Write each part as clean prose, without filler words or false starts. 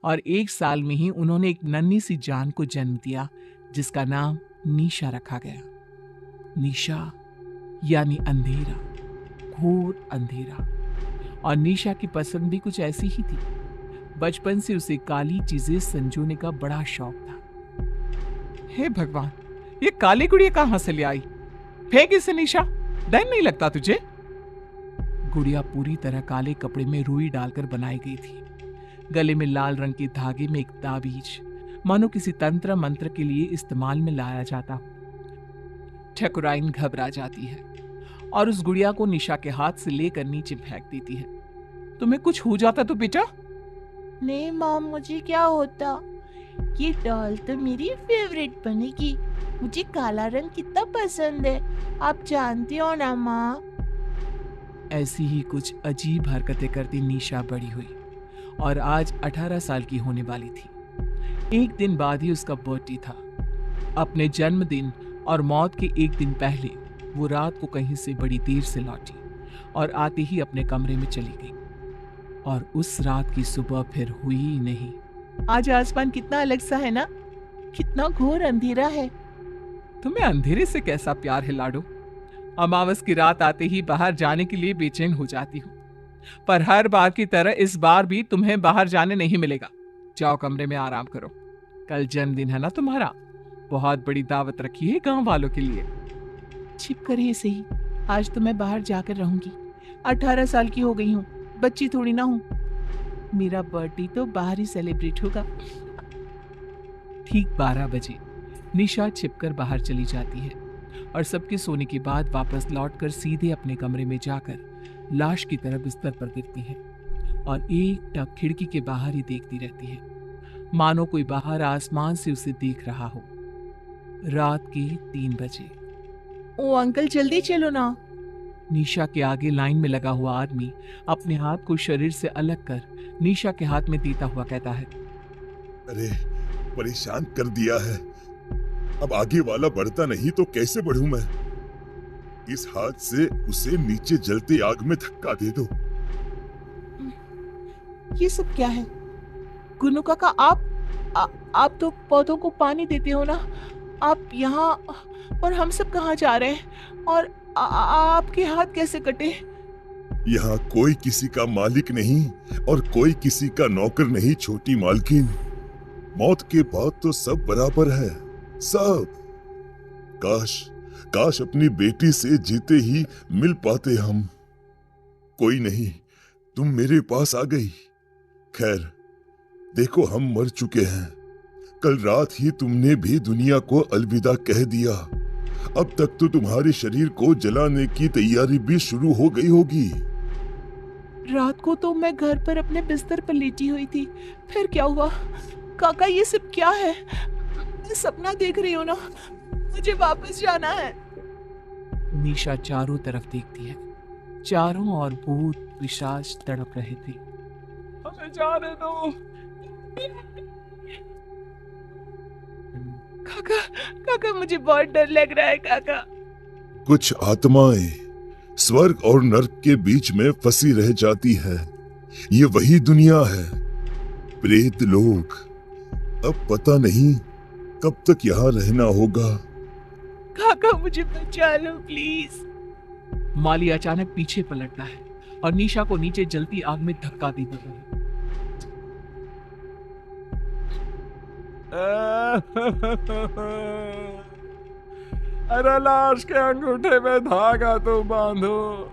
और 1 साल में ही उन्होंने एक नन्ही सी जान को जन्म दिया जिसका नाम निशा रखा गया। निशा यानी अंधेरा, घोर अंधेरा। और निशा की पसंद भी कुछ ऐसी ही थी। बचपन से उसे काली चीजें संजोने का बड़ा शौक था। हे भगवान, ये काली गुड़िया कहां से ले आई? फेंक इसे निशा, डर नहीं लगता तुझे? गुड़िया पूरी तरह काले कपड़े में रुई डालकर बनाई गई थी। गले में लाल रंग के धागे में एक ताबीज, मानो किसी तंत्र मंत्र के लिए इस्तेमाल में लाया जाता हो। ठकुराइन घबरा जाती है और उस गुड़िया को निशा के हाथ से लेकर नीचे फेंक देती है। तुम्हें कुछ हो जाता तो बेटा? नहीं माँ, मुझे क्या होता? ये डॉल तो मेरी फेवरेट बनेगी। मुझे काला रंग कितना पसंद है, आप जानती हो ना माँ। ऐसी ही कुछ अजीब हरकतें करती निशा बड़ी हुई और आज 18 साल की होने वाली थी। एक दिन बाद ही उसका बर्थडे था। अपने जन्मदिन और मौत के एक दिन पहले वो रात को कहीं से बड़ी देर से लौटी और आते ही अपने कमरे में चली गई। और उस रात की सुबह फिर हुई ही नहीं। आज आसमान कितना अलग सा है ना, कितना घोर अंधेरा है। तुम्हें अंधेरे से कैसा प्यार है लाडो? अमावस की रात आते ही बाहर जाने के लिए बेचैन हो जाती हूँ, पर हर बार की तरह इस बार भी तुम्हें बाहर जाने नहीं मिलेगा। जाओ कमरे में आराम करो। कल जन्मदिन है ना तुम्हारा, बहुत बड़ी दावत रखी है गांव वालों के लिए। छिप कर ही सही, आज तो मैं बाहर जाकर रहूंगी। 18 साल की हो गई हूँ, बच्ची थोड़ी ना हूँ। मेरा बर्थडे तो बाहर ही सेलिब्रेट होगा। ठीक 12 बजे निशा छिपकर बाहर चली जाती है और सबके सोने के बाद वापस लौटकर सीधे अपने कमरे में जाकर लाश की तरह बिस्तर पर गिरती है और एक टक खिड़की के बाहर ही देखती रहती है, मानो कोई बाहर आसमान से उसे देख रहा हो। रात के 3 बजे। ओ अंकल, जल्दी चलो ना। निशा के आगे लाइन में लगा हुआ आदमी अपने हाथ को शरीर से अलग कर निशा के हाथ में देता हुआ कहता है, अरे परेशान कर दिया है, अब आगे वाला बढ़ता नहीं तो कैसे बढ़ूं मैं? इस हाथ से उसे नीचे जलती आग में धक्का दे दो। ये सब क्या है? गुन्नू काका, आप तो पौधों को पानी देते हो ना, आप यहाँ और हम सब कहाँ जा रहे हैं? और आपके हाथ कैसे कटे? यहाँ कोई किसी का मालिक नहीं और कोई किसी का नौकर नहीं छोटी मालकिन। मौत के बाद तो सब बराबर है, सब। काश अपनी बेटी से जीते ही मिल पाते हम। कोई नहीं, तुम मेरे पास आ गई। खैर, देखो हम मर चुके हैं। कल रात ही तुमने भी दुनिया को अलविदा कह दिया। अब तक तो तुम्हारे शरीर को जलाने की तैयारी भी शुरू हो गई होगी। रात को तो मैं घर पर अपने बिस्तर पर लेटी हुई थी, फिर क्या हुआ? काका, ये सब क्या है? मैं सपना देख रही हूँ ना, मुझे वापस जाना है। निशा चारों तरफ देखती है। चारों ओर भूत पिशाच तड़प रहे थे। हमें जाने दो। काका, मुझे बहुत डर लग रहा है काका। कुछ आत्माएं स्वर्ग और नर्क के बीच में फंसी रह जाती है। ये वही दुनिया है, प्रेत लोग। अब पता नहीं कब तक यहाँ रहना होगा। काका, मुझे बचा लो प्लीज। माली अचानक पीछे पलटता है और निशा को नीचे जलती आग में धक्का देता है। अरे लाश के अंगूठे में धागा तो बांधो,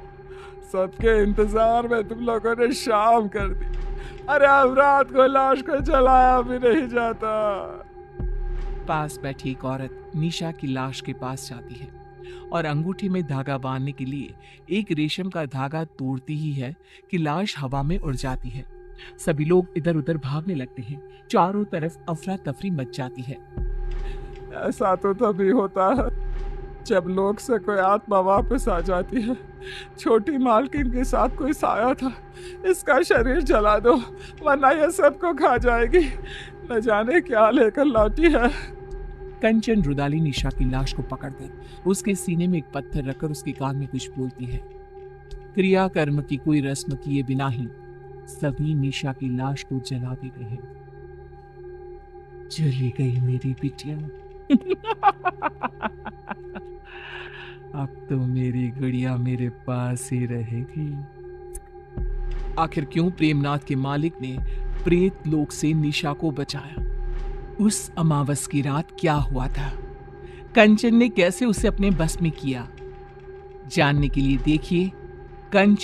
सबके इंतजार में तुम लोगों ने शाम कर दी। अरे अब रात को लाश को जलाया भी नहीं जाता। पास बैठी एक औरत निशा की लाश के पास जाती है और अंगूठी में धागा बांधने के लिए एक रेशम का धागा तोड़ती ही है कि लाश हवा में उड़ जाती है। सभी लोग इधर उधर भागने लगते हैं। चारों तरफ अफरा तफरी मच जाती है। ऐसा तो तभी होता है जब लोग से कोई आत्मा वापस आ जाती है। छोटी मालकिन के साथ कोई साया था, इसका शरीर जला दो वरना ये सबको खा जाएगी। न जाने क्या लेकर लौटी है। कंचन रुदाली निशा की लाश को पकड़कर उसके सीने में एक पत्थर रखकर उसके कान में कुछ बोलती है। क्रियाकर्म की कोई रस्म किए बिना ही सभी निशा की लाश को जला देते हैं। चली गई मेरी बिटिया। अब तो मेरी गुड़िया मेरे पास ही रहेगी। आखिर क्यों प्रेमनाथ के मालिक ने प्रेत लोक से निशा को बचाया? उस अमावस की रात क्या हुआ था? कंचन ने कैसे उसे अपने बस में किया? जानने के लिए देखिए कंचन